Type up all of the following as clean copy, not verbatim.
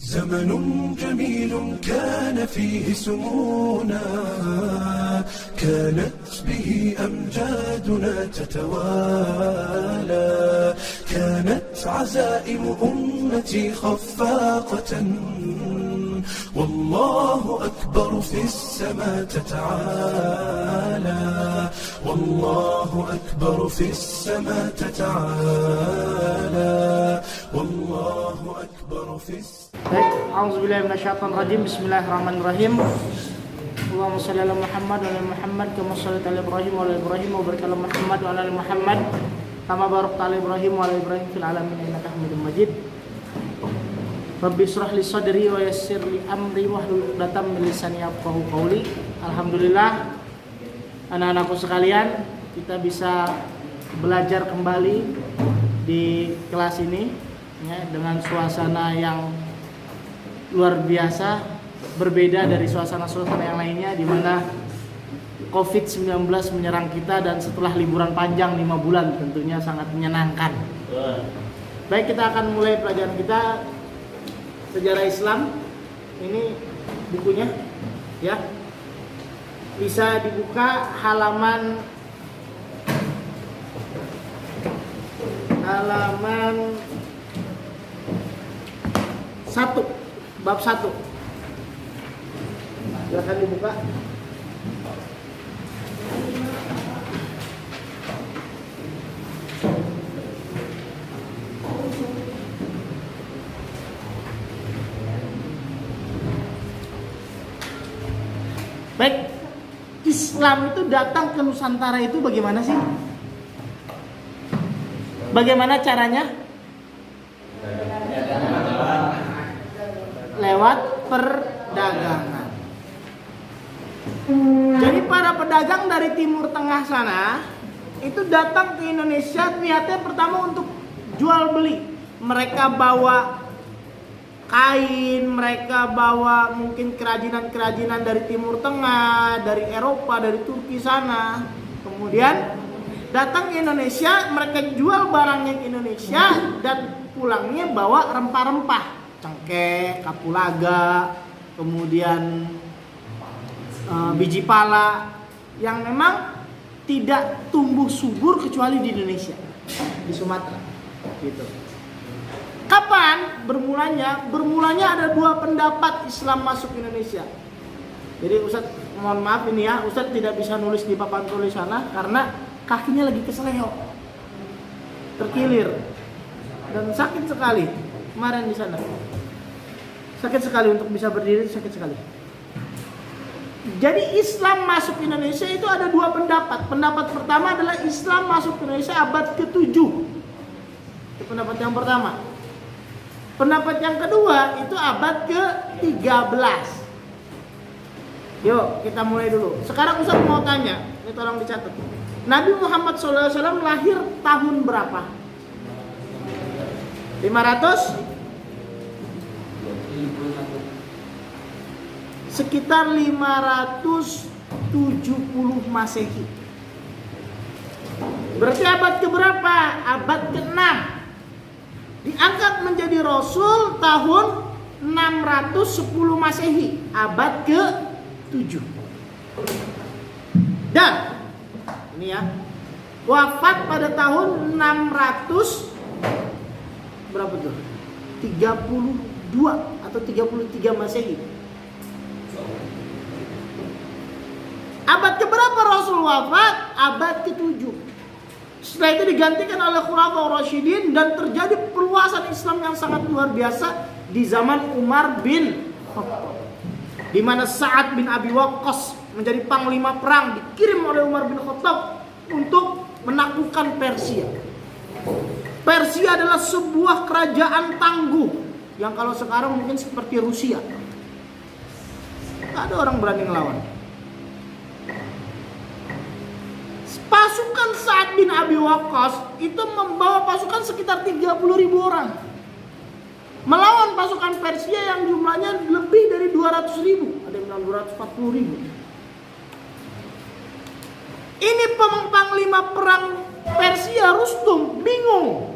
زمن جميل كان فيه سمونا، كانت به أمجادنا تتوالى، كانت عزائم أمتي خفاقة، والله أكبر في السماء تتعالى، والله أكبر في السماء تتعالى، والله أكبر في السماء. Baik, auzubillahi minasyaitonir rajim. Bismillahirrahmanirrahim. Allahumma shalli ala Muhammad wa ala Muhammad kama shallaita ala Ibrahim wa ala Ibrahim wa barik ala Muhammad wa ala Muhammad kama barakta ala Ibrahim wa ala Ibrahim fil alamin innaka Hamidum Majid. Rabbi shrah li sadri wa yassir li amri wahlul 'uqdatam min lisani yafqahu qawli. Alhamdulillah, anak-anakku sekalian, kita bisa belajar kembali di kelas ini ya, dengan suasana yang luar biasa, berbeda dari suasana-suasana yang lainnya di mana COVID-19 menyerang kita, dan setelah liburan panjang 5 bulan tentunya sangat menyenangkan. Baik, kita akan mulai pelajaran kita, sejarah Islam. Ini bukunya ya, bisa dibuka halaman 1, bab 1. Silakan dibuka. Baik, Islam itu datang ke Nusantara itu bagaimana sih? Bagaimana caranya? Lewat perdagangan. Jadi para pedagang dari Timur Tengah sana itu datang ke Indonesia, niatnya pertama untuk jual beli. Mereka bawa kain, mereka bawa mungkin kerajinan-kerajinan dari Timur Tengah, dari Eropa, dari Turki sana. Kemudian datang ke Indonesia, mereka jual barangnya ke Indonesia dan pulangnya bawa rempah-rempah, cengkeh, kapulaga, kemudian biji pala yang memang tidak tumbuh subur kecuali di Indonesia, di Sumatera gitu. Kapan bermulanya? Bermulanya ada 2 pendapat Islam masuk Indonesia. Jadi Ustadz, mohon maaf ini ya, Ustadz tidak bisa nulis di papan tulis sana karena kakinya lagi keseleo, terkilir, dan sakit sekali kemarin di sana. Sakit sekali untuk bisa berdiri, sakit sekali. Jadi Islam masuk Indonesia itu ada 2 pendapat. Pendapat pertama adalah Islam masuk Indonesia abad ke-7. Itu pendapat yang pertama. Pendapat yang kedua itu abad ke-13. Yuk kita mulai dulu. Sekarang Ustaz mau tanya, ini tolong dicatat. Nabi Muhammad SAW lahir tahun berapa? 500? Sekitar 570 Masehi. Berarti abad keberapa? Abad ke-6. Diangkat menjadi Rasul tahun 610 Masehi, abad ke-7. Dan ini ya, wafat pada tahun 600 berapa tuh? 32 atau 33 Masehi. Abad keberapa Rasul wafat? Abad ke-7. Setelah itu digantikan oleh Khulafaur Rasyidin dan terjadi perluasan Islam yang sangat luar biasa di zaman Umar bin Khattab, di mana Sa'ad bin Abi Waqqas menjadi panglima perang dikirim oleh Umar bin Khattab untuk menaklukkan Persia. Persia adalah sebuah kerajaan tangguh yang kalau sekarang mungkin seperti Rusia. Gak ada orang berani ngelawan. Pasukan Sa'ad bin Abi Waqqas itu membawa pasukan sekitar 30.000 orang melawan pasukan Persia yang jumlahnya lebih dari 200.000, ada yang bilang 240.000. Ini panglima perang Persia Rustum bingung.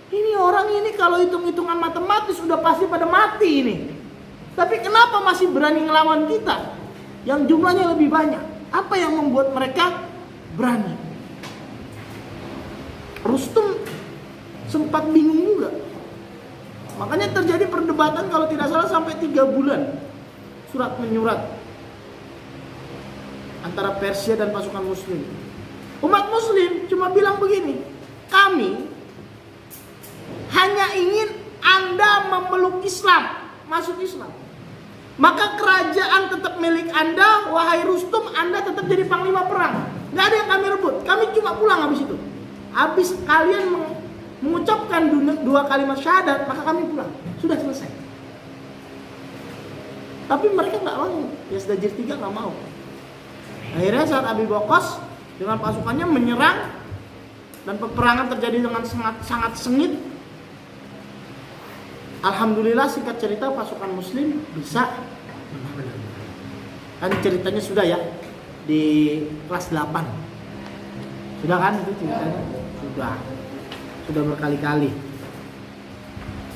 Ini orang ini kalau hitung-hitungan matematis udah pasti pada mati ini. Tapi kenapa masih berani ngelawan kita yang jumlahnya lebih banyak? Apa yang membuat mereka berani? Rustum sempat bingung juga. Makanya terjadi perdebatan kalau tidak salah sampai 3 bulan. Surat menyurat antara Persia dan pasukan muslim. Umat muslim cuma bilang begini, kami hanya ingin Anda memeluk Islam, masuk Islam. Maka kerajaan tetap milik Anda, wahai Rustum, Anda tetap jadi panglima perang. Gak ada yang kami rebut, kami cuma pulang habis itu. Habis kalian mengucapkan 2 kalimat syahadat, maka kami pulang. Sudah selesai. Tapi mereka nggak mau. Yazdajir 3 nggak mau. Akhirnya saat Abi Waqqas dengan pasukannya menyerang dan peperangan terjadi dengan sangat sengit. Alhamdulillah singkat cerita pasukan muslim bisa menang. Kan ceritanya sudah ya di kelas 8. Sudah kan itu ceritanya? Sudah berkali-kali.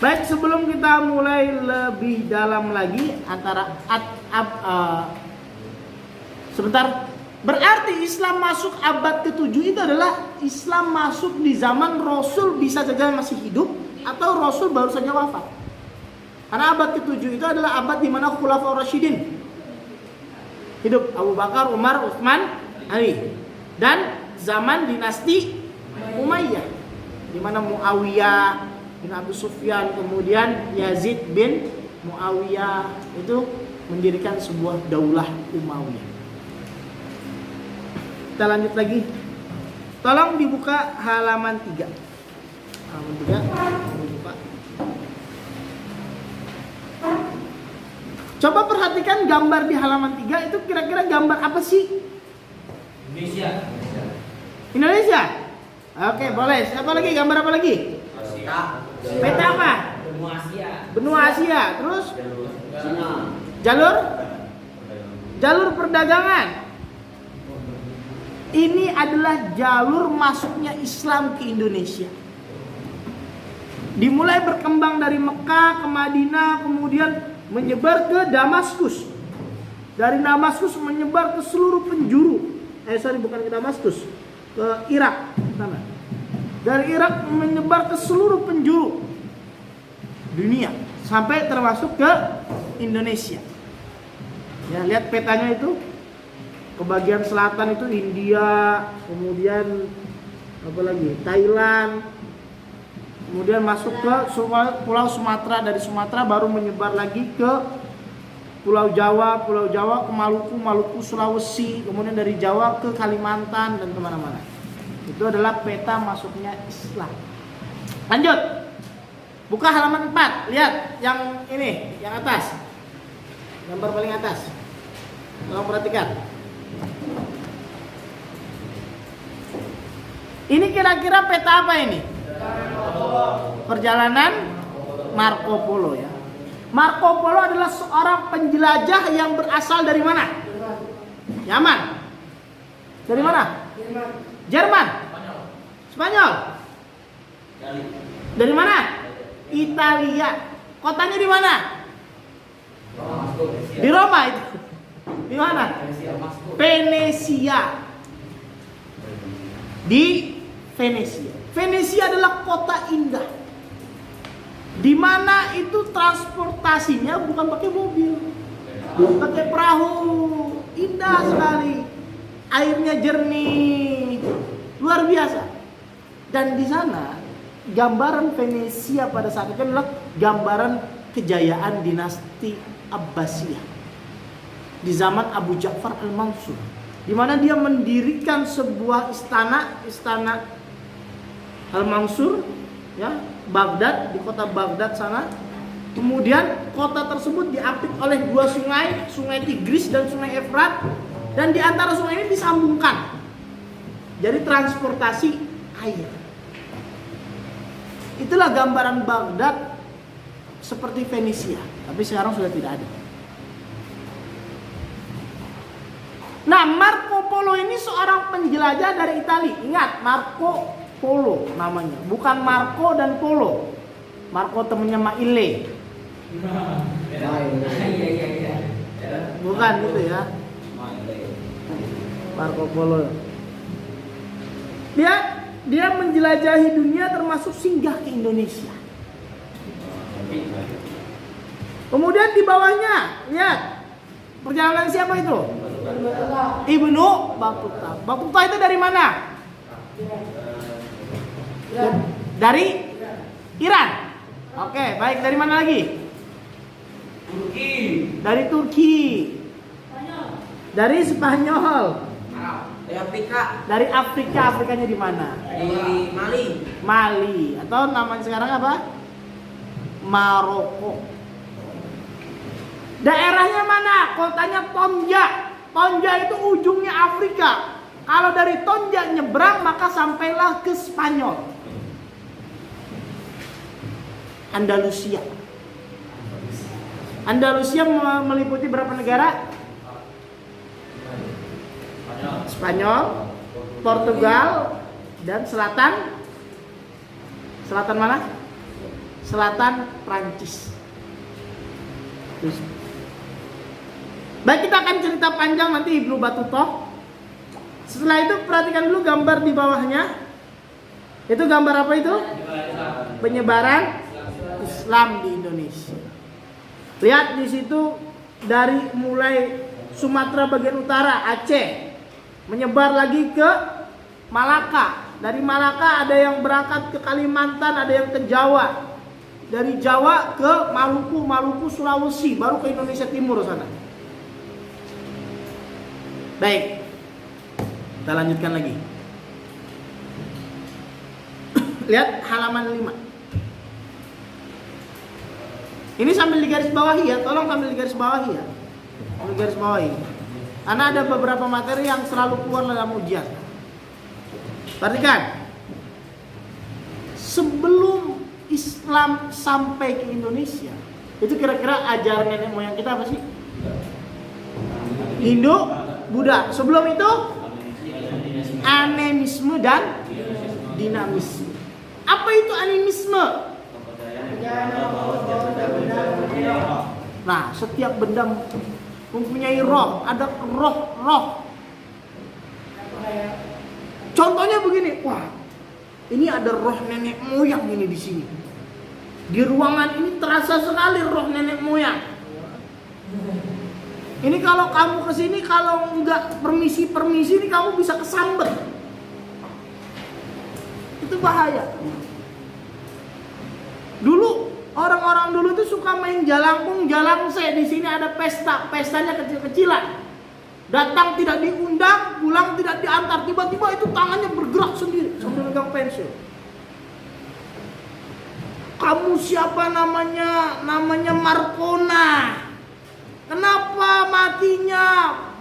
Baik, sebelum kita mulai lebih dalam lagi antara sebentar. Berarti Islam masuk abad ke-7 itu adalah Islam masuk di zaman Rasul bisa saja masih hidup atau Rasul baru saja wafat. Karena abad ke-7 itu adalah abad di mana Khulafaur Rasyidin hidup, Abu Bakar, Umar, Utsman, Ali. Dan zaman dinasti Umayyah di mana Muawiyah bin Abu Sufyan, kemudian Yazid bin Muawiyah itu mendirikan sebuah daulah Umayyah. Kita lanjut lagi. Tolong dibuka halaman 3. Halaman 3 dibuka. Coba perhatikan gambar di halaman 3 itu kira-kira gambar apa sih? Indonesia. Oke, boleh. Apa lagi? Gambar apa lagi? Peta apa? Benua Asia. Terus? Jalur perdagangan. Ini adalah jalur masuknya Islam ke Indonesia. Dimulai berkembang dari Mekah ke Madinah, kemudian menyebar ke Damaskus. Dari Damaskus menyebar ke seluruh penjuru. Bukan ke Damaskus, ke Irak sana. Dari Irak menyebar ke seluruh penjuru dunia sampai termasuk ke Indonesia. Ya, lihat petanya itu. Ke bagian selatan itu India, kemudian apa lagi? Thailand. Kemudian masuk ke Pulau Sumatera, dari Sumatera baru menyebar lagi ke Pulau Jawa ke Maluku, Sulawesi, kemudian dari Jawa ke Kalimantan dan kemana-mana. Itu adalah peta masuknya Islam. Lanjut, buka halaman 4, lihat yang ini, yang atas, gambar paling atas. Tolong perhatikan. Ini kira-kira peta apa ini? Perjalanan Marco Polo ya. Marco Polo adalah seorang penjelajah yang berasal dari mana? Yaman. Dari mana? Jerman. Spanyol. Dari mana? Italia. Kotanya di mana? Di Roma itu. Di mana? Venesia. Di Venesia. Venesia adalah kota indah, di mana itu transportasinya bukan pakai mobil, pakai perahu, indah sekali, airnya jernih, luar biasa. Dan di sana gambaran Venesia pada saat itu adalah gambaran kejayaan dinasti Abbasiyah di zaman Abu Ja'far al-Mansur, di mana dia mendirikan sebuah istana Al-Mansur ya, Baghdad, di kota Baghdad sana. Kemudian kota tersebut diapit oleh 2 sungai, Sungai Tigris dan Sungai Efrat, dan di antara sungai ini disambungkan. Jadi transportasi air. Itulah gambaran Baghdad seperti Venesia, tapi sekarang sudah tidak ada. Nah, Marco Polo ini seorang penjelajah dari Italia. Ingat, Marco Polo namanya, bukan Marco dan Polo. Marco temennya Maile. Bukan gitu ya. Marco Polo. Dia menjelajahi dunia termasuk singgah ke Indonesia. Kemudian di bawahnya, lihat. Perjalanan siapa itu? Ibnu Battuta. Battuta itu dari mana? Dari Iran. Oke, baik. Dari mana lagi? Turki. Dari Turki. Dari Spanyol. Dari Afrika. Dari Afrika. Afrikanya di mana? Di Mali. Mali. Atau namanya sekarang apa? Maroko. Daerahnya mana? Kotanya Tonja. Tonja itu ujungnya Afrika. Kalau dari Tonja nyebrang maka sampailah ke Spanyol. Andalusia. Andalusia meliputi berapa negara? Spanyol, Portugal, dan selatan. Selatan mana? Selatan Prancis. Baik, kita akan cerita panjang nanti Ibnu Battuta. Setelah itu perhatikan dulu gambar di bawahnya. Itu gambar apa itu? Penyebaran Islam di Indonesia. Lihat di situ dari mulai Sumatera bagian utara, Aceh, menyebar lagi ke Malaka. Dari Malaka ada yang berangkat ke Kalimantan, ada yang ke Jawa. Dari Jawa ke Maluku, Maluku Sulawesi, baru ke Indonesia Timur sana. Baik, kita lanjutkan lagi. Lihat halaman 5. Ini sambil digaris bawahi ya, tolong sambil digaris bawahi ya. Sambil garis bawahi. Karena ada beberapa materi yang selalu keluar dalam ujian. Perhatikan. Sebelum Islam sampai ke Indonesia, itu kira-kira ajaran nenek moyang kita apa sih? Hindu, Buddha. Sebelum itu animisme dan dinamisme. Apa itu animisme? Nah, setiap benda mempunyai roh, ada roh. Contohnya begini, wah, ini ada roh nenek moyang ini di sini. Di ruangan ini terasa sekali roh nenek moyang. Ini kalau kamu kesini, kalau nggak permisi ini kamu bisa kesambet. Itu bahaya. Dulu orang-orang dulu tuh suka main jalangkung, jalangse. Di sini ada pesta, pestanya kecil-kecilan. Datang tidak diundang, pulang tidak diantar. Tiba-tiba itu tangannya bergerak sendiri sambil megang pensil. Kamu siapa namanya? Namanya Marcona. Kenapa matinya?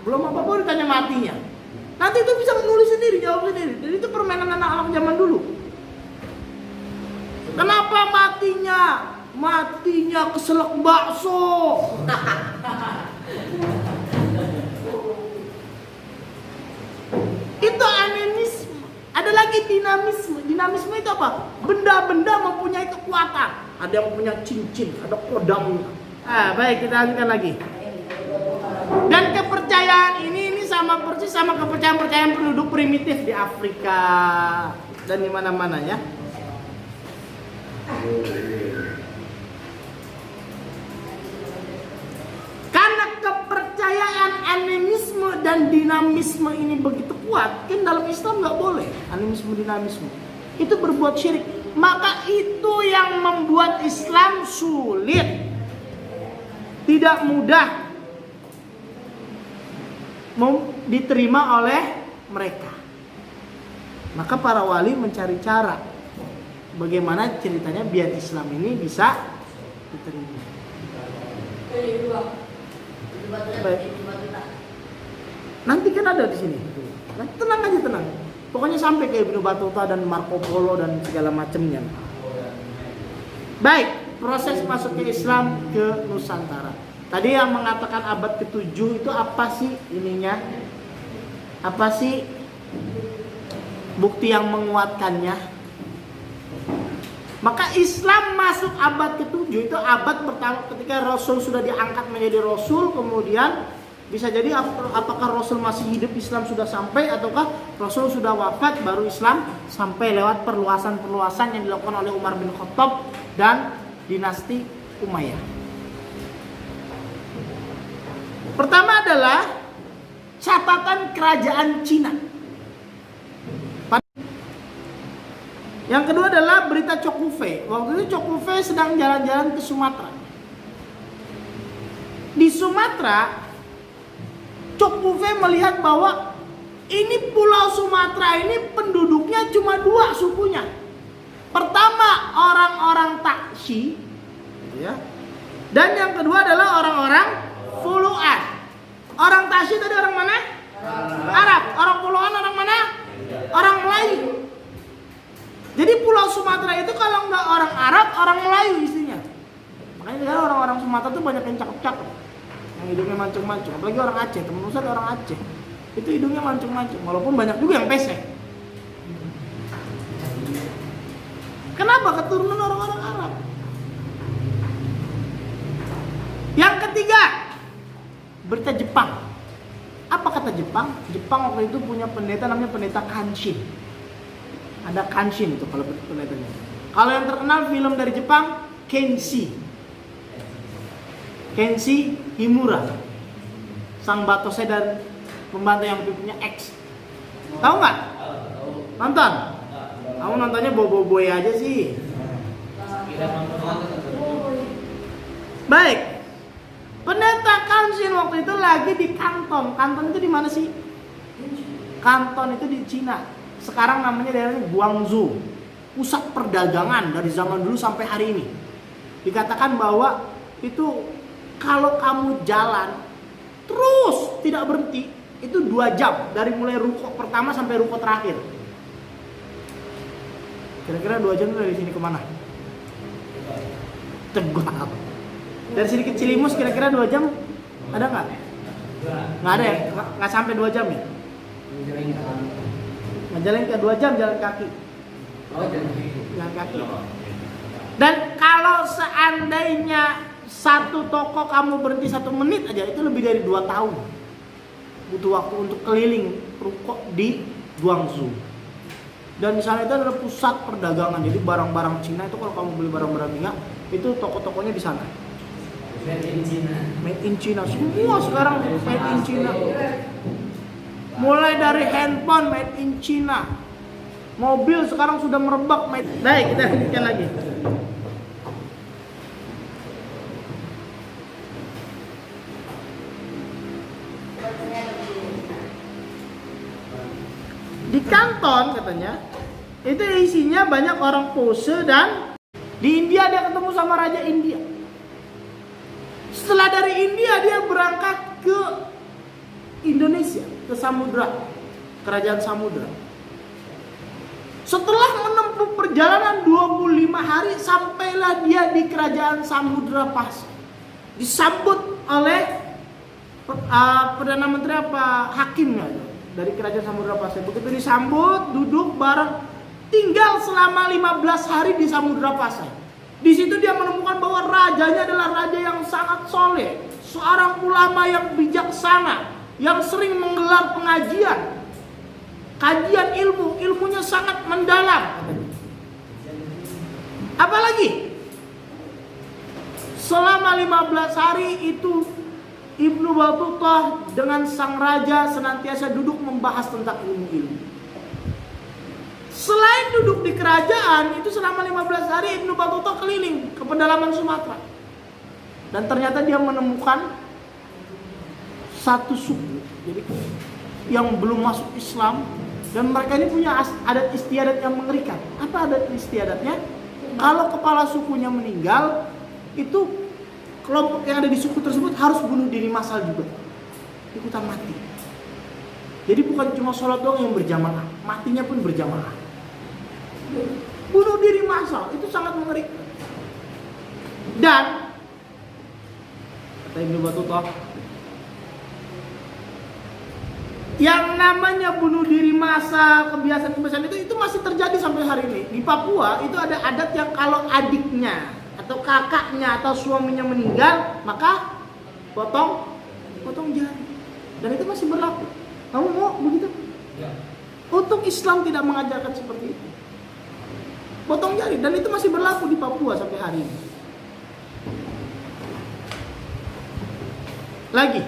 Belum apa-apa ditanya matinya. Nanti itu bisa menulis sendiri, jawab sendiri. Jadi itu permainan anak-anak zaman dulu. Kenapa matinya? Matinya keselak bakso. Itu animisme. Ada lagi dinamisme. Dinamisme itu apa? Benda-benda mempunyai kekuatan. Ada yang punya cincin, ada kodamnya. Baik, kita lanjutkan lagi. Dan kepercayaan ini sama persis sama kepercayaan penduduk primitif di Afrika dan di mana-mana ya. Karena kepercayaan animisme dan dinamisme ini begitu kuat, kan dalam Islam nggak boleh animisme dinamisme. Itu berbuat syirik. Maka itu yang membuat Islam sulit, tidak mudah diterima oleh mereka. Maka para wali mencari cara bagaimana ceritanya biar Islam ini bisa diterima. Baik. Nanti kan ada di sini. Tenang aja, tenang. Pokoknya sampai ke Ibnu Battuta dan Marco Polo dan segala macamnya. Baik, proses masuknya Islam ke Nusantara. Tadi yang mengatakan abad ke-7 itu apa sih ininya? Apa sih bukti yang menguatkannya. Maka Islam masuk abad ke-7, itu abad pertama ketika Rasul sudah diangkat menjadi Rasul. Kemudian bisa jadi apakah Rasul masih hidup, Islam sudah sampai, ataukah Rasul sudah wafat baru Islam sampai lewat perluasan-perluasan yang dilakukan oleh Umar bin Khattab dan dinasti Umayyah. Pertama adalah catatan kerajaan Cina. Yang kedua adalah berita Chok Wu Fei. Waktu itu Chok Wu Fei sedang jalan-jalan ke Sumatera. Di Sumatera, Chok Wu Fei melihat bahwa ini pulau Sumatera ini penduduknya cuma 2 sukunya. Pertama orang-orang Taksi, ya. Dan yang kedua adalah orang-orang Fuluan. Orang Taksi tadi orang mana? Arab. Orang Fuluan orang mana? Orang Melayu. Jadi pulau Sumatera itu kalau nggak orang Arab, orang Melayu isinya. Makanya sekarang orang-orang Sumatera tuh banyak yang cakep-cakep, yang hidungnya mancung-mancung. Apalagi orang Aceh, temen Ustaz orang Aceh, itu hidungnya mancung-mancung. Walaupun banyak juga yang pesek. Kenapa? Keturunan orang-orang Arab. Yang ketiga, berita Jepang. Apa kata Jepang? Jepang waktu itu punya pendeta namanya pendeta Kanshin. Ada Kanshin itu kalau pendetanya. Kalau yang terkenal film dari Jepang, Kenshi Himura, sang batose dan pembantu yang punya X. Tahu nggak? Nonton? Kamu nontonnya bobo-boy aja sih. Baik. Pendeta Kanshin waktu itu lagi di Kanton. Kanton itu di mana sih? Kanton itu di Cina. Sekarang namanya daerahnya Guangzhou. Pusat perdagangan dari zaman dulu sampai hari ini. Dikatakan bahwa itu kalau kamu jalan terus tidak berhenti, itu 2 jam dari mulai ruko pertama sampai ruko terakhir. Kira-kira 2 jam dari sini kemana? Tegal. Dari sini ke Cilimus kira-kira 2 jam ada nggak? Nggak ada ya? Nggak sampai 2 jam ya? Jalan ke 2 jam jalan kaki. Jalan kaki. Dan kalau seandainya satu toko kamu berhenti 1 menit aja, itu lebih dari 2 tahun. Butuh waktu untuk keliling ruko di Guangzhou. Dan di sana itu adalah pusat perdagangan. Jadi barang-barang Cina itu kalau kamu beli barang-barang minyak, itu toko-tokonya di sana. Made in China. Semua sekarang made in China. Mulai dari handphone made in China, mobil sekarang sudah merebak made. Baik, kita lanjutkan lagi. Di Kanton katanya, itu isinya banyak orang pose dan di India dia ketemu sama Raja India. Setelah dari India dia berangkat ke Indonesia, ke Samudra, kerajaan Samudra. Setelah menempuh perjalanan 25 hari, sampailah dia di kerajaan Samudra Pasai. Disambut oleh Perdana Menteri hakimnya dari kerajaan Samudra Pasai. Begitu disambut, duduk bareng, tinggal selama 15 hari di Samudra Pasai. Di situ dia menemukan bahwa rajanya adalah raja yang sangat soleh, seorang ulama yang bijaksana, yang sering menggelar pengajian, kajian ilmunya sangat mendalam. Apalagi selama 15 hari itu Ibnu Battuta dengan sang raja senantiasa duduk membahas tentang ilmu-ilmu. Selain duduk di kerajaan, itu selama 15 hari Ibnu Battuta keliling ke pedalaman Sumatera. Dan ternyata dia menemukan satu suku, jadi yang belum masuk Islam, dan mereka ini punya adat istiadat yang mengerikan. Apa adat istiadatnya? Kalau kepala sukunya meninggal, itu kelompok yang ada di suku tersebut harus bunuh diri massal juga, ikutan mati. Jadi bukan cuma sholat doang yang berjamaah, matinya pun berjamaah. Bunuh diri massal itu sangat mengerikan. Dan kata Ibnu Battuta, Yang namanya bunuh diri massal, kebiasaan-kebiasaan itu masih terjadi sampai hari ini. Di Papua itu ada adat yang kalau adiknya atau kakaknya atau suaminya meninggal, maka potong jari. Dan itu masih berlaku. Kamu mau begitu? Ya. Untung Islam tidak mengajarkan seperti itu. Potong jari, dan itu masih berlaku di Papua sampai hari ini. Lagi,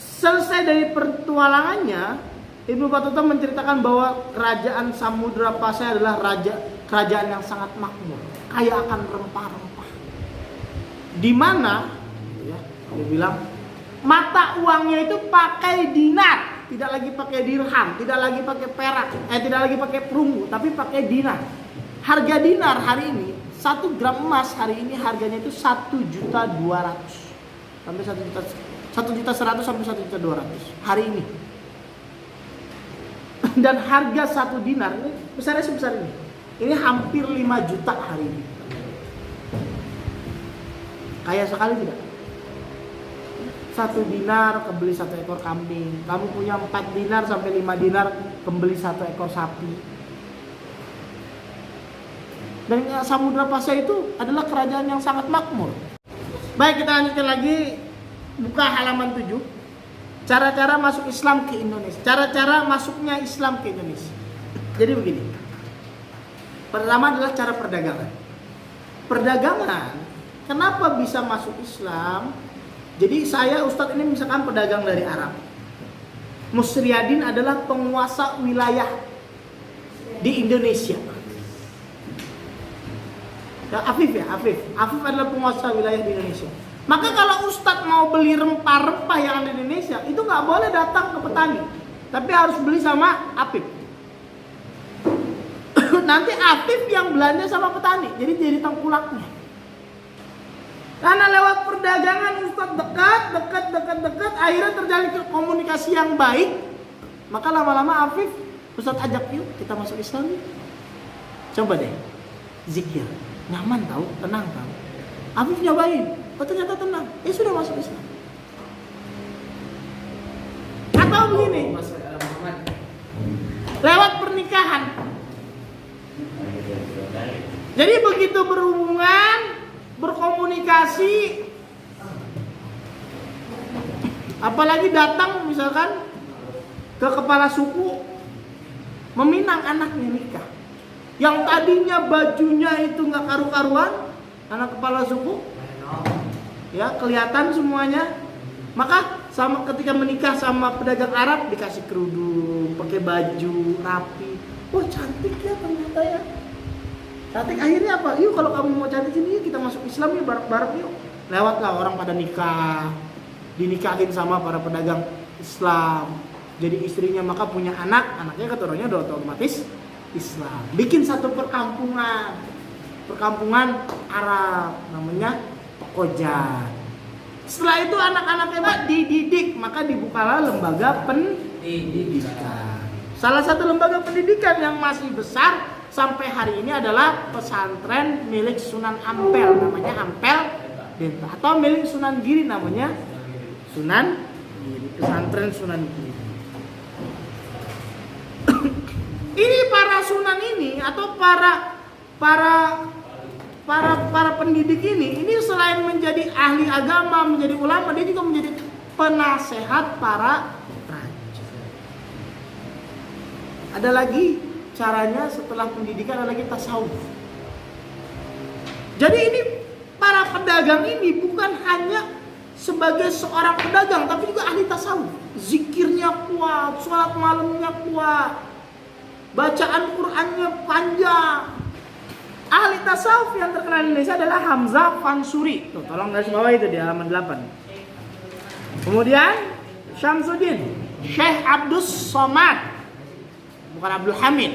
selesai dari petualangannya, Ibnu Battuta menceritakan bahwa kerajaan Samudra Pasai adalah kerajaan yang sangat makmur, kaya akan rempah-rempah. Di mana, ya, dia bilang mata uangnya itu pakai dinar, tidak lagi pakai dirham, tidak lagi pakai perak, tidak lagi pakai perunggu, tapi pakai dinar. Harga dinar hari ini, 1 gram emas hari ini harganya itu 1.200.000 sampai 1.100.000 sampai 1.200.000 hari ini. Dan harga 1 dinar ini besarnya sebesar ini. Ini hampir 5 juta hari ini. Kaya sekali tidak? 1 dinar kebeli 1 ekor kambing. Kamu punya 4 dinar sampai 5 dinar kembali 1 ekor sapi. Dan Samudra Pasai itu adalah kerajaan yang sangat makmur. Baik, kita lanjutkan lagi. Buka halaman 7. Cara-cara masuk Islam ke Indonesia. Cara-cara masuknya Islam ke Indonesia. Jadi begini. Pertama adalah cara perdagangan. Perdagangan, kenapa bisa masuk Islam? Jadi saya Ustadz ini misalkan pedagang dari Arab. Musriyadin adalah penguasa wilayah di Indonesia. Afif adalah penguasa wilayah di Indonesia. Maka kalau Ustadz mau beli rempah-rempah yang ada di Indonesia, itu nggak boleh datang ke petani, tapi harus beli sama Afif. Nanti Afif yang belanja sama petani, jadi tengkulaknya. Karena lewat perdagangan Ustadz dekat, akhirnya terjalin komunikasi yang baik. Maka lama-lama Afif, Ustadz ajak yuk kita masuk Islam. Coba deh, zikir. Nyaman tahu, tenang tahu. Afif nyobain, ternyata tenang. Sudah masuk Islam. Atau begini, lewat pernikahan. Jadi begitu berhubungan, berkomunikasi, apalagi datang misalkan ke kepala suku meminang anaknya nikah. Yang tadinya bajunya itu nggak karu-karuan, anak kepala suku, ya kelihatan semuanya. Maka sama ketika menikah sama pedagang Arab dikasih kerudung, pakai baju rapi. Wah cantik ya ternyata ya. Cantik, akhirnya apa? Yuk kalau kamu mau cantik ini yuk kita masuk Islam yuk bareng-bareng yuk. Lewatlah orang pada nikah, dinikahin sama para pedagang Islam. Jadi istrinya maka punya anak, anaknya keturunannya udah otomatis Islam. Bikin satu perkampungan Arab namanya Pekojan. Setelah itu anak-anaknya dididik, maka dibukalah lembaga pendidikan. Salah satu lembaga pendidikan yang masih besar sampai hari ini adalah pesantren milik Sunan Ampel, namanya Ampel Denta, atau milik Sunan Giri namanya Sunan Giri, pesantren Sunan Giri. Ini para sunan ini atau para pendidik ini selain menjadi ahli agama, menjadi ulama, dia juga menjadi penasehat para raja. Ada lagi caranya setelah pendidikan, ada lagi tasawuf. Jadi ini para pedagang ini bukan hanya sebagai seorang pedagang, tapi juga ahli tasawuf. Zikirnya kuat, sholat malamnya kuat, bacaan Qur'annya panjang. Ahli tasawuf yang terkenal di Indonesia adalah Hamzah Fansuri. Tuh, tolong garis bawah itu di halaman 8. Kemudian Syamsuddin, Syekh Abdus Somad, bukan Abdul Hamid.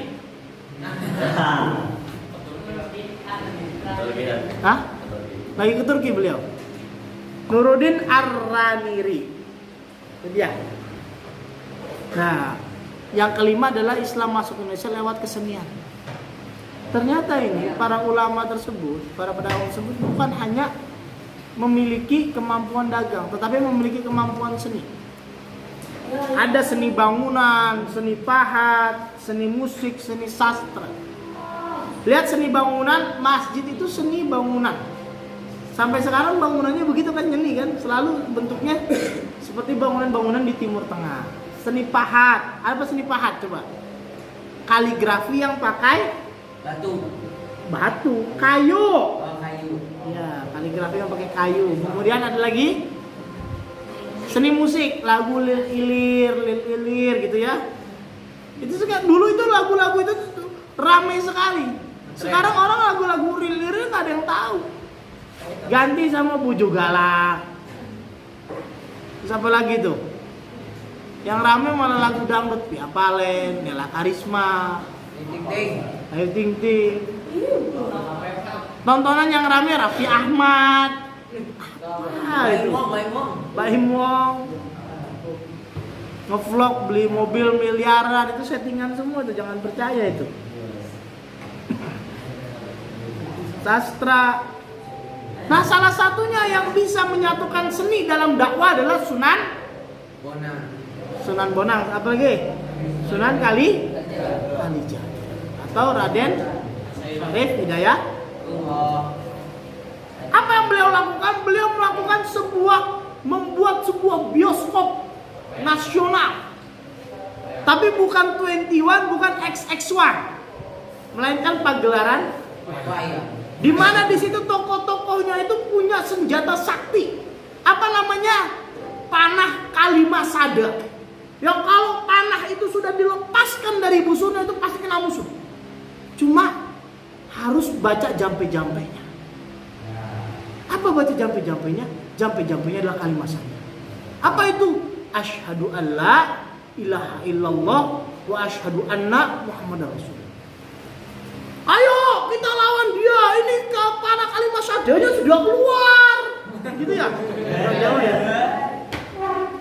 Hah? Lagi ke Turki beliau. Nuruddin Ar-Raniri. Itu dia. Nah, yang kelima adalah Islam masuk Indonesia lewat kesenian. Ternyata ini para ulama tersebut, para pedagang tersebut bukan hanya memiliki kemampuan dagang, tetapi memiliki kemampuan seni. Ada seni bangunan, seni pahat, seni musik, seni sastra. Lihat seni bangunan, masjid itu seni bangunan. Sampai sekarang bangunannya begitu kan, nyeni kan, selalu bentuknya seperti bangunan-bangunan di Timur Tengah. Seni pahat, apa seni pahat coba? Kaligrafi yang pakai batu, kayu. Kayu. Ya, kaligrafi yang pakai kayu. Kemudian ada lagi seni musik, lagu lil-ilir gitu ya. Itu dulu itu lagu-lagu itu ramai sekali. Sekarang orang lagu-lagu lil-ilir nggak ada yang tahu. Ganti sama Buju Galak. Terus apa lagi tuh? Yang ramai malah lagu dangdut, Pia Palen, Nela Karisma, Ayu Ting Ting. Tontonan yang ramai Raffi Ahmad. Itu Baim Wong. Ngevlog beli mobil miliaran, itu settingan semua tuh, jangan percaya itu. Sastra. Nah, salah satunya yang bisa menyatukan seni dalam dakwah adalah Sunan Bonang. Apa lagi? Sunan Kalijaga atau Raden Syarif Hidayat. Apa yang beliau lakukan? Beliau membuat sebuah bioskop nasional. Tapi bukan 21, bukan XX1, melainkan pagelaran, di mana di situ tokoh-tokohnya itu punya senjata sakti. Apa namanya? Panah Kalimasada. Yang kalau panah itu sudah dilepaskan dari busurnya itu pasti kena musuh. Cuma harus baca jampe-jampenya. Apa baca jampe-jampenya? Jampe-jampenya adalah kalimat saya. Apa itu? Asyhadu an la ilaha illallah wa asyhadu anna Muhammadar Rasulullah. Ayo kita lawan dia. Ini panah kalimat sadanya sudah keluar. Gitu ya? Jauh ya.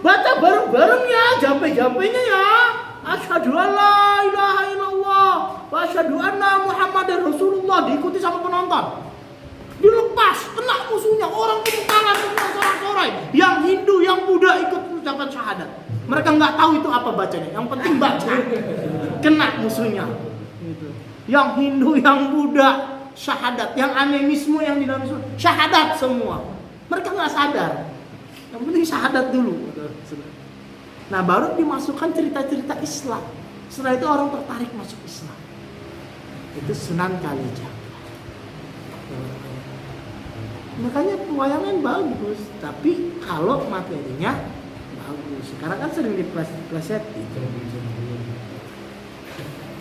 Baca bareng-bareng ya jampe-jampenya ya. Asyhadu an la ilaha illallah wa asyhadu anna Muhammadar Rasulullah. Diikuti sama penonton. Dilepas, kena musuhnya, orang itu kalah semua sorak-sorai. Yang Hindu, yang Buddha ikut ucapan syahadat. Mereka nggak tahu itu apa bacanya. Yang penting baca. Kena musuhnya. Gitu. Yang Hindu, yang Buddha syahadat. Yang animisme, yang dinamisme syahadat semua. Mereka nggak sadar. Yang penting syahadat dulu. Nah, baru dimasukkan cerita-cerita Islam. Setelah itu orang tertarik masuk Islam. Itu Sunan Kalijaga. Makanya pewayangan bagus, tapi kalau materinya bagus. Sekarang kan sering diplesetin.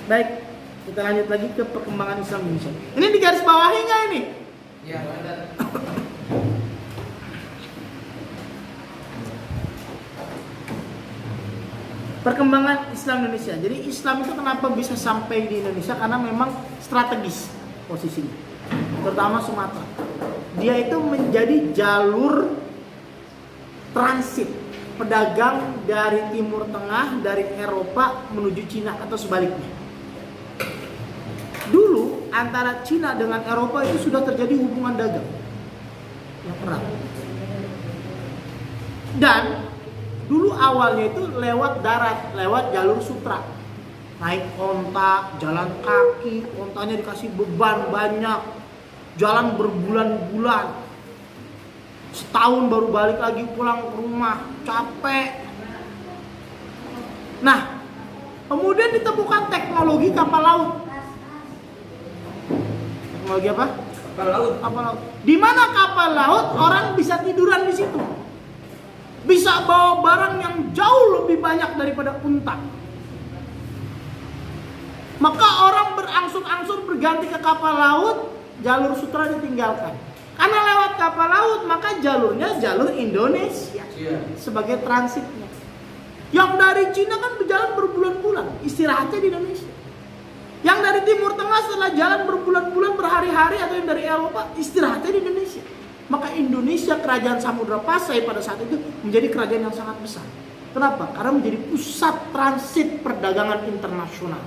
Baik, kita lanjut lagi ke perkembangan Islam di Indonesia. Ini di garis bawahi nggak ini? Ya, Perkembangan Islam Indonesia. Jadi Islam itu kenapa bisa sampai di Indonesia? Karena memang strategis posisinya, terutama Sumatera. Dia itu menjadi jalur transit pedagang dari Timur Tengah, dari Eropa menuju Cina atau sebaliknya. Dulu antara Cina dengan Eropa itu sudah terjadi hubungan dagang yang erat. Dan dulu awalnya itu lewat darat, lewat jalur sutra. Naik onta, jalan kaki, ontanya dikasih beban banyak. Jalan berbulan-bulan. Setahun baru balik lagi pulang ke rumah, capek. Nah, kemudian ditemukan teknologi kapal laut. Teknologi apa? kapal laut. Kapal laut. Di mana kapal laut orang bisa tiduran di situ. Bisa bawa barang yang jauh lebih banyak daripada unta. Maka orang berangsur-angsur berganti ke kapal laut. Jalur sutra ditinggalkan. Karena lewat kapal laut, maka jalurnya jalur Indonesia sebagai transitnya. Yang dari Cina kan berjalan berbulan-bulan, istirahatnya di Indonesia. Yang dari Timur Tengah setelah jalan berbulan-bulan, berhari-hari, atau yang dari Eropa, istirahatnya di Indonesia. Maka Indonesia, kerajaan Samudra Pasai pada saat itu menjadi kerajaan yang sangat besar. Kenapa? Karena menjadi pusat transit perdagangan internasional.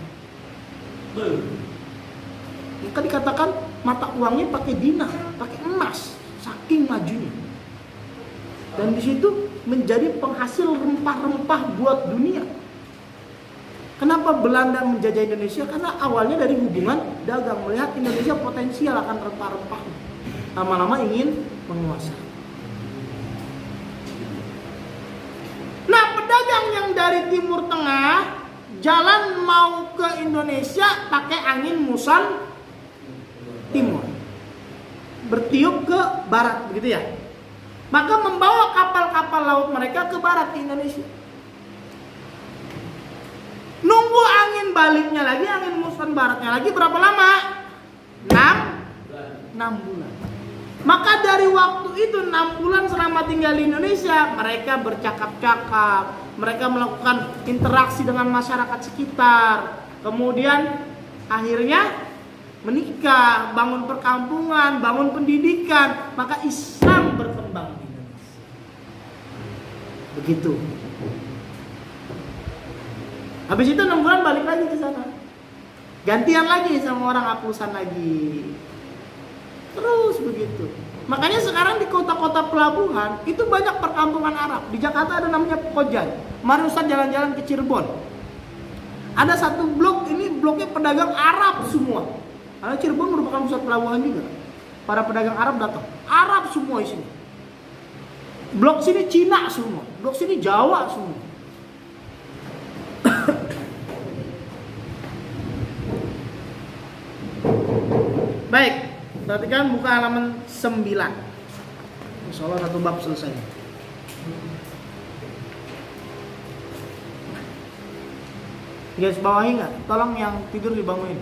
Maka dikatakan mata uangnya pakai dinar, pakai emas, saking majunya. Dan di situ menjadi penghasil rempah-rempah buat dunia. Kenapa Belanda menjajah Indonesia? Karena awalnya dari hubungan dagang, melihat Indonesia potensial akan rempah-rempah. Lama-lama ingin menguasai. Nah, pedagang yang dari Timur Tengah jalan mau ke Indonesia pakai angin muson timur, bertiup ke barat, begitu ya. Maka membawa kapal-kapal laut mereka ke barat di Indonesia. Nunggu angin baliknya lagi, angin muson baratnya lagi berapa lama? 6 bulan. Maka dari waktu itu 6 bulan selama tinggal di Indonesia, mereka bercakap-cakap, mereka melakukan interaksi dengan masyarakat sekitar. Kemudian akhirnya menikah, bangun perkampungan, bangun pendidikan, maka Islam berkembang di Indonesia. Begitu. Habis itu 6 bulan balik lagi ke sana. Gantian lagi sama orang Apusan lagi. Terus begitu. Makanya sekarang di kota-kota pelabuhan itu banyak perkampungan Arab. Di Jakarta ada namanya Kojan. Mari Ustaz jalan-jalan ke Cirebon. Ada satu blok, ini bloknya pedagang Arab semua. Karena Cirebon merupakan pusat pelabuhan juga. Para pedagang Arab datang. Arab semua di sini. Blok sini Cina semua. Blok sini Jawa semua. Baik, perhatikan buka halaman 9. Insyaallah satu bab selesai. Guys, bawahi nggak? Tolong yang tidur dibangunin.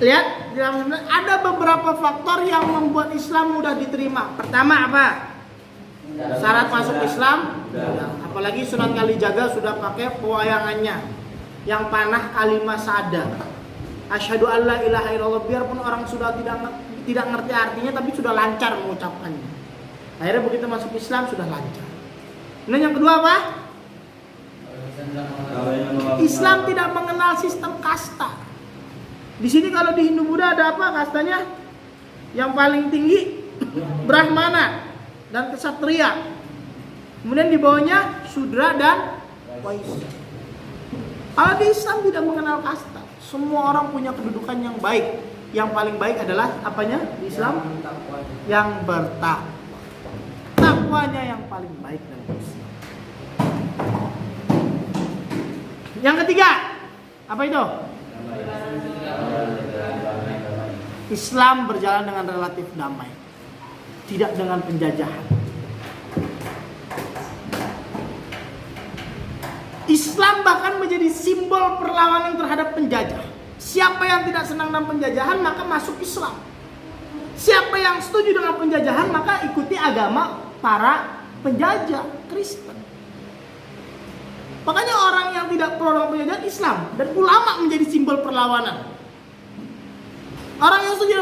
Lihat, ada beberapa faktor yang membuat Islam mudah diterima. Pertama apa? Syarat masuk Islam, apalagi Sunan Kalijaga sudah pakai pewayangannya yang panah kalimat sadar. Asyhadu alla ilaha illallah, biarpun orang sudah tidak ngerti artinya tapi sudah lancar mengucapkannya. Akhirnya begitu masuk Islam sudah lancar. Nah, yang kedua apa? Islam tidak mengenal sistem kasta. Di sini kalau di Hindu Buddha ada apa kastanya? Yang paling tinggi Brahmana dan Ksatria. Kemudian di bawahnya Sudra dan Waisya. Kalau di Islam tidak mengenal kasta. Semua orang punya kedudukan yang baik. Yang paling baik adalah apanya di Islam? Yang bertakwa. Takwanya yang paling baik dalam Islam. Yang ketiga, apa itu? Islam berjalan dengan relatif damai, tidak dengan penjajahan. Islam bahkan menjadi simbol perlawanan terhadap penjajah. Siapa yang tidak senang dengan penjajahan maka masuk Islam. Siapa yang setuju dengan penjajahan maka ikuti agama para penjajah Kristen. Makanya orang yang tidak pro dengan penjajahan Islam, dan ulama menjadi simbol perlawanan. Orang yang setuju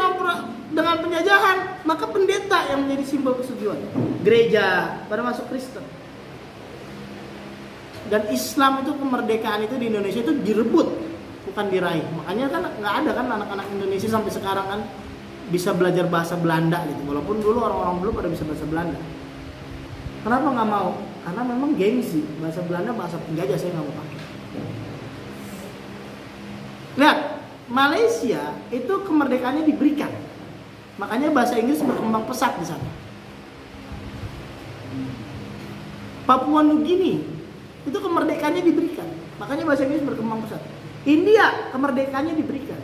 dengan penjajahan, maka pendeta yang menjadi simbol kesetujuan. Gereja pada masuk Kristen. Dan Islam itu, kemerdekaan itu di Indonesia itu direbut, bukan diraih. Makanya kan nggak ada kan anak-anak Indonesia sampai sekarang kan bisa belajar bahasa Belanda gitu. Walaupun dulu orang-orang belum pada bisa bahasa Belanda. Kenapa nggak mau? Karena memang gengsi. Bahasa Belanda bahasa penjajah, saya nggak mau pakai. Lihat, Malaysia itu kemerdekaannya diberikan. Makanya bahasa Inggris berkembang pesat di sana. Papua Nugini itu kemerdekaannya diberikan. Makanya bahasa Inggris berkembang pesat. India kemerdekaannya diberikan.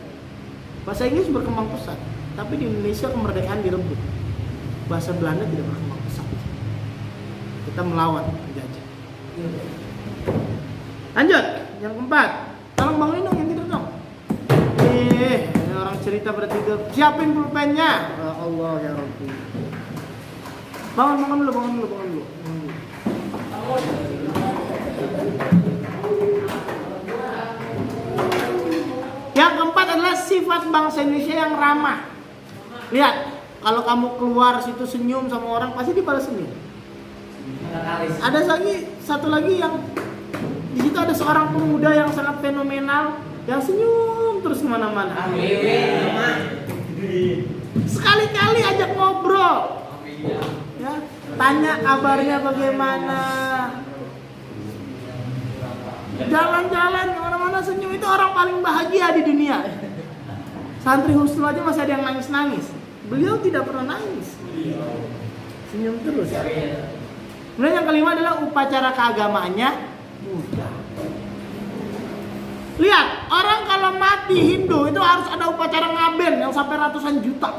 Bahasa Inggris berkembang pesat. Tapi di Indonesia kemerdekaan direbut. Bahasa Belanda tidak berkembang pesat. Kita melawan penjajah. Lanjut, yang keempat. Tolong bangunin dong, yang tidur dong. Ini orang cerita bertidur. Siapin pulpennya. Ya Allah ya Rabbi. Bangun dulu. Yang keempat adalah sifat bangsa Indonesia yang ramah. Lihat, Kalau kamu keluar situ senyum sama orang pasti dibalas senyum. Ada satu lagi yang di situ ada seorang pemuda yang sangat fenomenal yang senyum terus kemana-mana. Sekali-kali ajak ngobrol, ya, tanya kabarnya bagaimana, jalan-jalan kemana-mana senyum, itu orang paling bahagia di dunia. Santri Husnul aja masih ada yang nangis-nangis, beliau tidak pernah nangis, senyum terus. Kemudian yang kelima adalah upacara keagamaannya mudah. Lihat, orang kalau mati Hindu itu harus ada upacara ngaben yang sampai ratusan juta.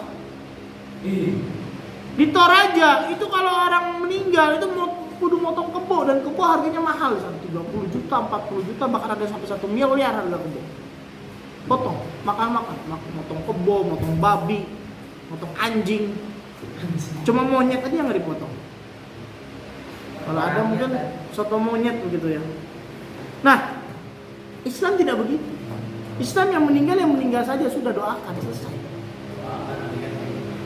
Di Toraja itu kalau orang meninggal itu kudu motong kebo, dan kebo harganya mahal, 30 juta, 40 juta, bahkan ada sampai 1 miliar harga kebo. Potong, makan, motong kebo, motong babi, motong anjing. Cuma monyet aja yang nggak dipotong. Kalau ada mungkin soto monyet begitu ya. Nah, Islam tidak begitu. Islam yang meninggal saja, sudah doakan, selesai.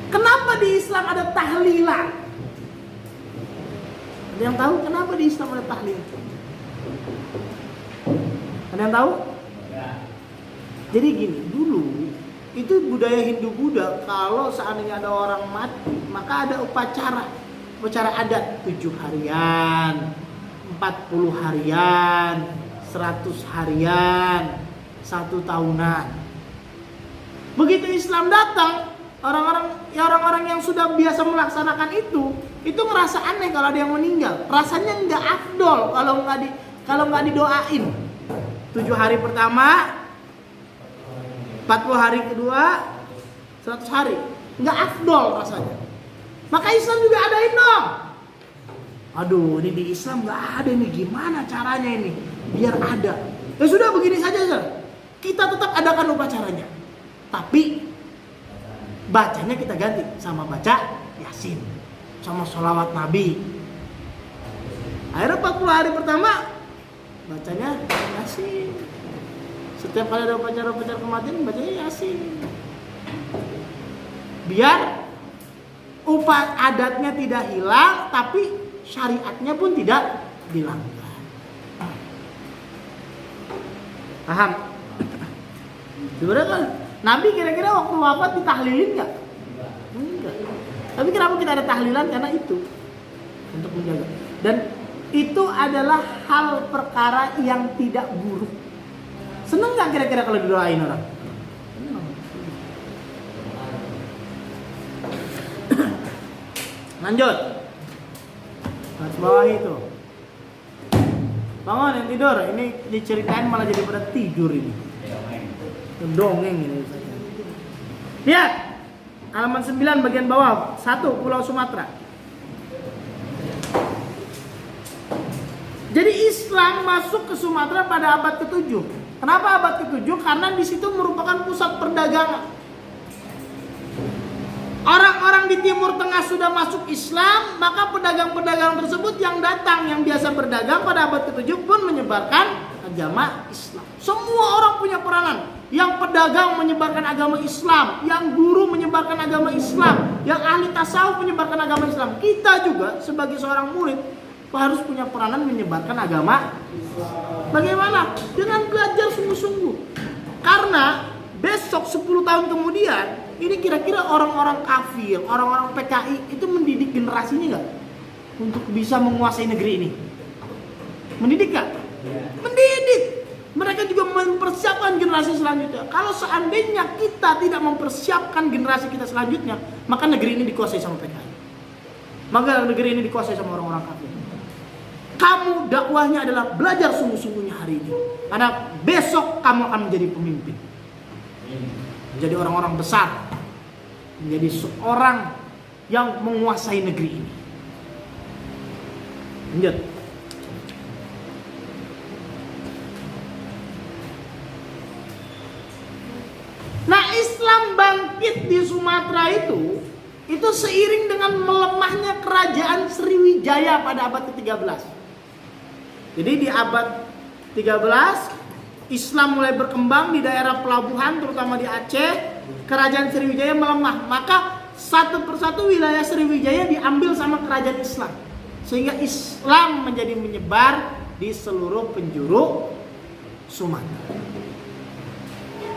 Kenapa di Islam ada tahlilan? Ada yang tahu kenapa di Islam ada tahlil? Ada yang tahu? Jadi gini, dulu itu budaya Hindu-Buddha, kalau seandainya ada orang mati, maka ada upacara adat 7 harian, 40 harian, 100 harian, 1 tahunan. Begitu Islam datang, orang-orang yang sudah biasa melaksanakan itu ngerasa aneh kalau ada yang meninggal. Rasanya nggak afdol kalau nggak didoain. 7 hari pertama, 40 hari kedua, 100 hari, nggak afdol rasanya. Maka Islam juga adain dong. Aduh, ini di Islam nggak ada nih, gimana caranya ini biar ada? Ya sudah, begini saja. Kita tetap adakan upacaranya, tapi bacanya kita ganti sama baca Yasin, sama sholawat Nabi. Akhirnya 40 hari pertama bacanya Yasin. Setiap kali ada upacara kematian bacanya Yasin. Biar adatnya tidak hilang, tapi syariatnya pun tidak dilanggar. Paham? Sebenarnya kan Nabi kira-kira waktu wafat ditahlilin nggak? Enggak. Tapi kenapa kita ada tahlilan? Karena itu untuk menjaga. Dan itu adalah hal perkara yang tidak buruk. Seneng nggak kira-kira kalau didoain orang? Lanjut. Garis bawah itu. Bangun yang tidur. Ini diceritain malah jadi pada tidur ini. Dongeng ini. Lihat. Halaman 9 bagian bawah. 1 Pulau Sumatera. Jadi Islam masuk ke Sumatera pada abad ke-7. Kenapa abad ke-7? Karena di situ merupakan pusat perdagangan. Orang-orang di Timur Tengah sudah masuk Islam, maka pedagang-pedagang tersebut yang datang, yang biasa berdagang pada abad ke-7 pun menyebarkan agama Islam. Semua orang punya peranan. Yang pedagang menyebarkan agama Islam, yang guru menyebarkan agama Islam, yang ahli tasawuf menyebarkan agama Islam. Kita juga sebagai seorang murid harus punya peranan menyebarkan agama Islam. Bagaimana? Dengan belajar sungguh-sungguh. Karena besok 10 tahun kemudian, ini kira-kira orang-orang kafir, orang-orang PKI itu mendidik generasinya nggak untuk bisa menguasai negeri ini? Mendidik nggak? Mendidik. Mereka juga mempersiapkan generasi selanjutnya. Kalau seandainya kita tidak mempersiapkan generasi kita selanjutnya, maka negeri ini dikuasai sama PKI. Maka negeri ini dikuasai sama orang-orang kafir. Kamu dakwahnya adalah belajar sungguh-sungguhnya hari ini. Karena besok kamu akan menjadi pemimpin. Menjadi orang-orang besar, menjadi seorang yang menguasai negeri ini. Lanjut. Nah, Islam bangkit di Sumatera itu seiring dengan melemahnya kerajaan Sriwijaya pada abad ke-13. Jadi di abad 13 Islam mulai berkembang di daerah pelabuhan, terutama di Aceh. Kerajaan Sriwijaya melemah, maka satu persatu wilayah Sriwijaya diambil sama kerajaan Islam. Sehingga Islam menjadi menyebar di seluruh penjuru Sumatera.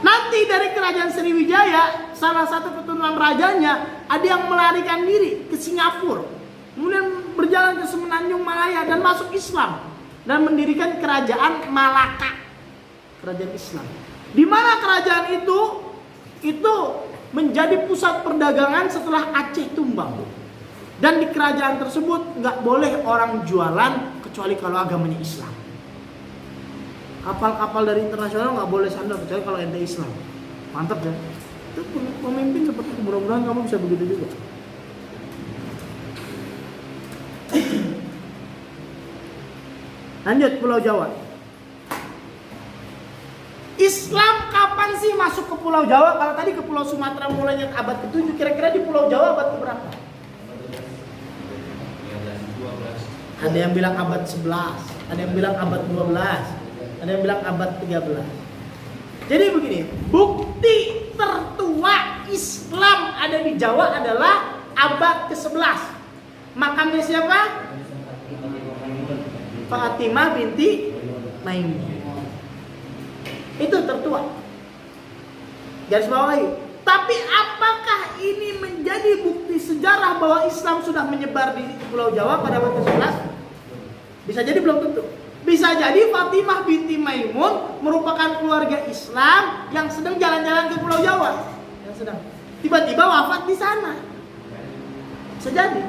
Nanti dari kerajaan Sriwijaya, salah satu keturunan rajanya ada yang melarikan diri ke Singapura. Kemudian berjalan ke Semenanjung Malaya dan masuk Islam. Dan mendirikan kerajaan Malaka. Kerajaan Islam. Di mana kerajaan itu menjadi pusat perdagangan setelah Aceh tumbang. Dan di kerajaan tersebut nggak boleh orang jualan kecuali kalau agamanya Islam. Kapal-kapal dari internasional nggak boleh sandal kecuali kalau ente Islam. Mantap ya. Itu pemimpin seperti itu, mudah-mudahan kamu bisa begitu juga. Lanjut Pulau Jawa. Islam kapan sih masuk ke Pulau Jawa? Kalau tadi ke Pulau Sumatera mulainya abad ke-7, kira-kira di Pulau Jawa abad ke-berapa? Ada yang bilang abad 11, ada yang bilang abad 12, ada yang bilang abad 13. Jadi begini, bukti tertua Islam ada di Jawa adalah abad ke-11. Makamnya siapa? Fatimah binti Maimun. Itu tertua. Garis bawahi. Tapi apakah ini menjadi bukti sejarah bahwa Islam sudah menyebar di Pulau Jawa pada abad ke-11? Bisa jadi belum tentu. Bisa jadi Fatimah binti Maimun merupakan keluarga Islam yang sedang jalan-jalan ke Pulau Jawa. Yang sedang tiba-tiba wafat di sana. Bisa jadi.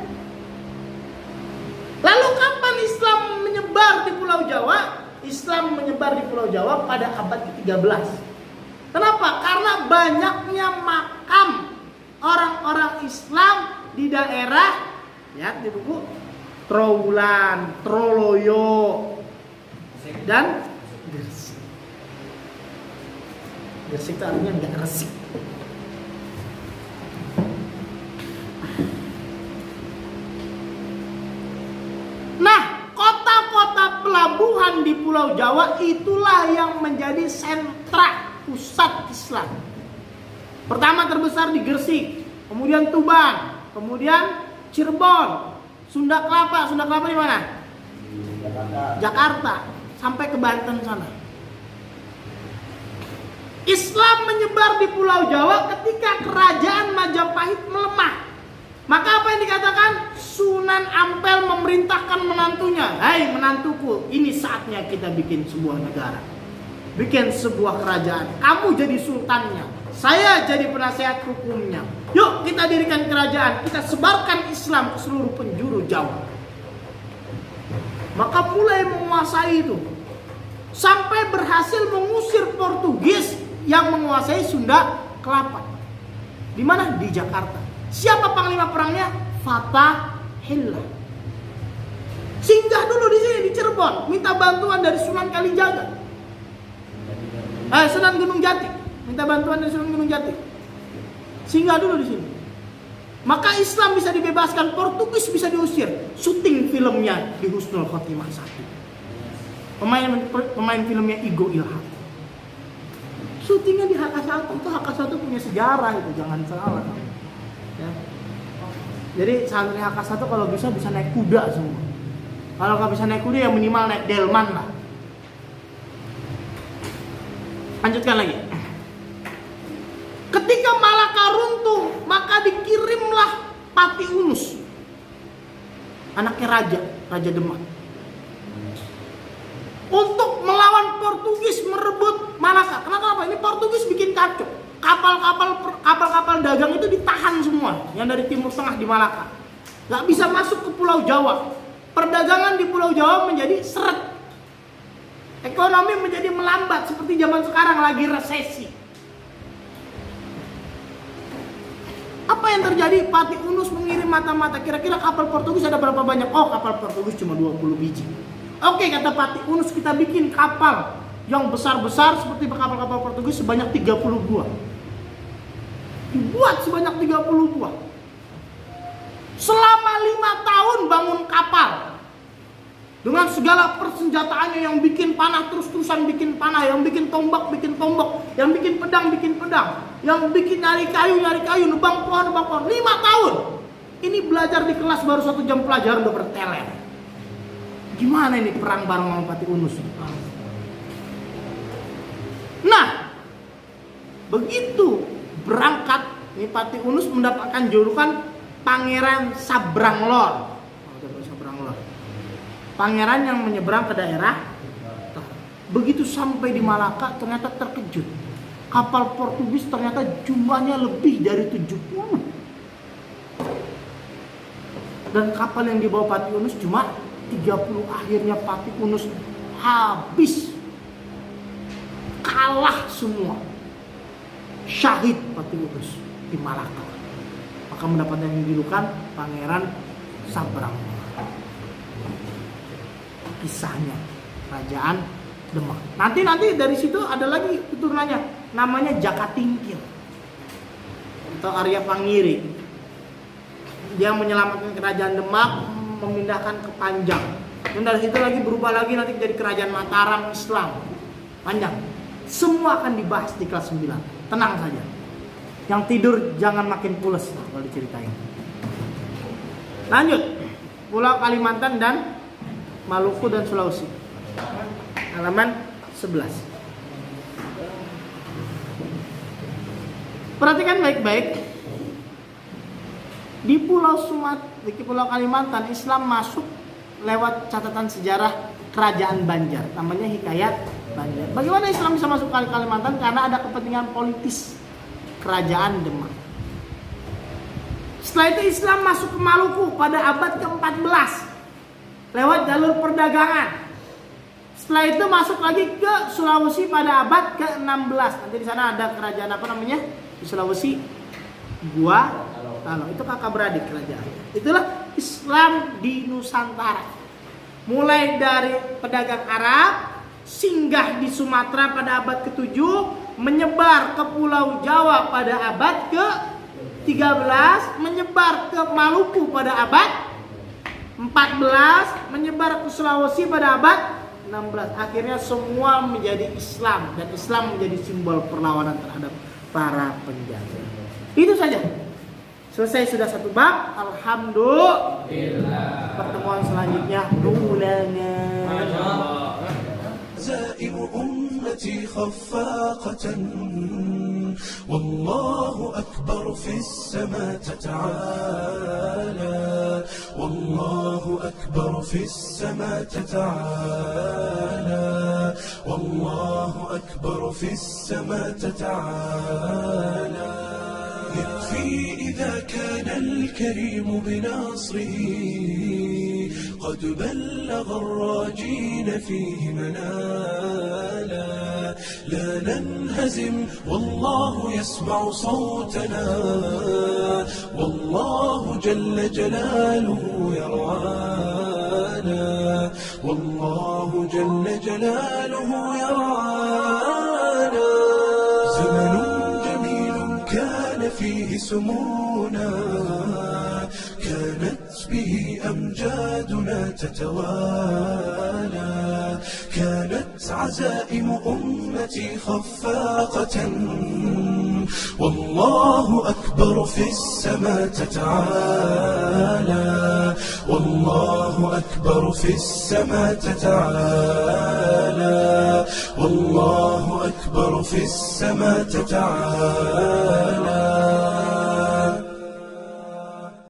Lalu kapan Islam menyebar di Pulau Jawa? Islam menyebar di Pulau Jawa pada abad ke-13. Kenapa? Karena banyaknya makam orang-orang Islam di daerah, lihat di buku, Trowulan, Troloyo, dan Gresik. Gresik itu artinya nggak resik. Nah, kota-kota pelabuhan di Pulau Jawa itulah yang menjadi sentra pusat Islam. Pertama terbesar di Gresik, kemudian Tuban, kemudian Cirebon, Sunda Kelapa. Sunda Kelapa di mana? Jakarta, sampai ke Banten sana. Islam menyebar di Pulau Jawa ketika kerajaan Majapahit melemah. Maka apa yang dikatakan? Sunan Ampel memerintahkan menantunya, "Hai menantuku, ini saatnya kita bikin sebuah negara. Bikin sebuah kerajaan. Kamu jadi sultannya, saya jadi penasehat hukumnya. Yuk kita dirikan kerajaan, kita sebarkan Islam ke seluruh penjuru Jawa." Maka mulai menguasai itu. Sampai berhasil mengusir Portugis yang menguasai Sunda Kelapa. Di mana? Di Jakarta. Siapa panglima perangnya? Fatahillah. Singgah dulu di sini di Cirebon, minta bantuan dari Sunan Kalijaga. Sunan Gunung Jati, minta bantuan dari Sunan Gunung Jati. Singgah dulu di sini. Maka Islam bisa dibebaskan, Portugis bisa diusir. Syuting filmnya di Husnul Khotimah 1. Pemain filmnya Igo Ilham. Syutingnya di HK1. Itu HK1 punya sejarah itu, jangan salah. Ya. Jadi santri HK1 kalau bisa naik kuda semua. Kalau nggak bisa naik kuda ya minimal naik delman lah. Lanjutkan lagi. Ketika Malaka runtuh, maka dikirimlah Pati Unus, anaknya Raja Demak, untuk melawan Portugis merebut Malaka. Kenapa? Ini Portugis bikin kacau. Kapal-kapal dagang itu ditahan semua yang dari Timur Tengah di Malaka. Gak bisa masuk ke Pulau Jawa. Perdagangan di Pulau Jawa menjadi seret. Ekonomi menjadi melambat seperti zaman sekarang lagi resesi. Apa yang terjadi? Pati Unus mengirim mata-mata. Kira-kira kapal Portugis ada berapa banyak? Oh, kapal Portugis cuma 20 biji. Oke, kata Pati Unus, kita bikin kapal yang besar-besar seperti kapal-kapal Portugis sebanyak 30 buah. Dibuat sebanyak 30 buah. Selama 5 tahun bangun kapal dengan segala persenjataannya, yang bikin panah terus-terusan bikin panah, yang bikin tombak, yang bikin pedang, yang bikin nyari kayu, nebang pohon. 5 tahun. Ini belajar di kelas baru 1 jam pelajaran udah berteler. Gimana ini perang bareng sama Pati Unus? Nah, begitu berangkat, ini Pati Unus mendapatkan julukan Pangeran Sabranglor. Pangeran yang menyeberang ke daerah. Begitu sampai di Malaka ternyata terkejut. Kapal Portugis ternyata jumlahnya lebih dari 70. Dan kapal yang dibawa Pati Unus cuma 30. Akhirnya Pati Unus habis. Kalah semua. Syahid Pati Unus di Malaka. Maka mendapatkan julukan Pangeran Sabranglor. Kisahnya Kerajaan Demak. Nanti dari situ ada lagi keturunannya, namanya Jaka Tingkir atau Arya Pangiri. Dia menyelamatkan Kerajaan Demak, memindahkan ke Panjang. Dan dari situ lagi berubah lagi nanti jadi Kerajaan Mataram Islam. Panjang. Semua akan dibahas di kelas 9. Tenang saja. Yang tidur jangan makin pules kalau diceritain. Lanjut. Pulau Kalimantan dan Maluku dan Sulawesi. Halaman 11. Perhatikan baik-baik. Di Pulau Kalimantan Islam masuk lewat catatan sejarah Kerajaan Banjar, namanya Hikayat Banjar. Bagaimana Islam bisa masuk ke Kalimantan? Karena ada kepentingan politis Kerajaan Demak. Setelah itu Islam masuk ke Maluku pada abad ke-14. Lewat jalur perdagangan. Setelah itu masuk lagi ke Sulawesi pada abad ke-16. Nanti di sana ada kerajaan apa namanya? Di Sulawesi, Gua Talo. Itu kakak beradik kerajaan. Itulah Islam di Nusantara. Mulai dari pedagang Arab, singgah di Sumatera pada abad ke-7, menyebar ke Pulau Jawa pada abad ke-13, menyebar ke Maluku pada abad 14, menyebar ke Sulawesi pada abad 16. Akhirnya semua menjadi Islam, dan Islam menjadi simbol perlawanan terhadap para penjajah. Itu saja. Selesai sudah 1 bab. Alhamdulillah. Pertemuan selanjutnya mulanya. زائر أمتي خفاقة والله أكبر في السماء تتعالى والله أكبر في السماء تتعالى والله أكبر في السماء تتعالى يكفي إذا كان الكريم بناصره قد بلغ الراجين فيه منالا لا ننهزم والله يسمع صوتنا والله جل جلاله يرعانا والله جل جلاله يرعانا زمن جميل كان فيه سمونا كانت به أمجادنا تتوالى كانت عزائم أمتي خفاقة والله أكبر في السماء تتعالى والله أكبر في السماء تتعالى والله أكبر في السماء تتعالى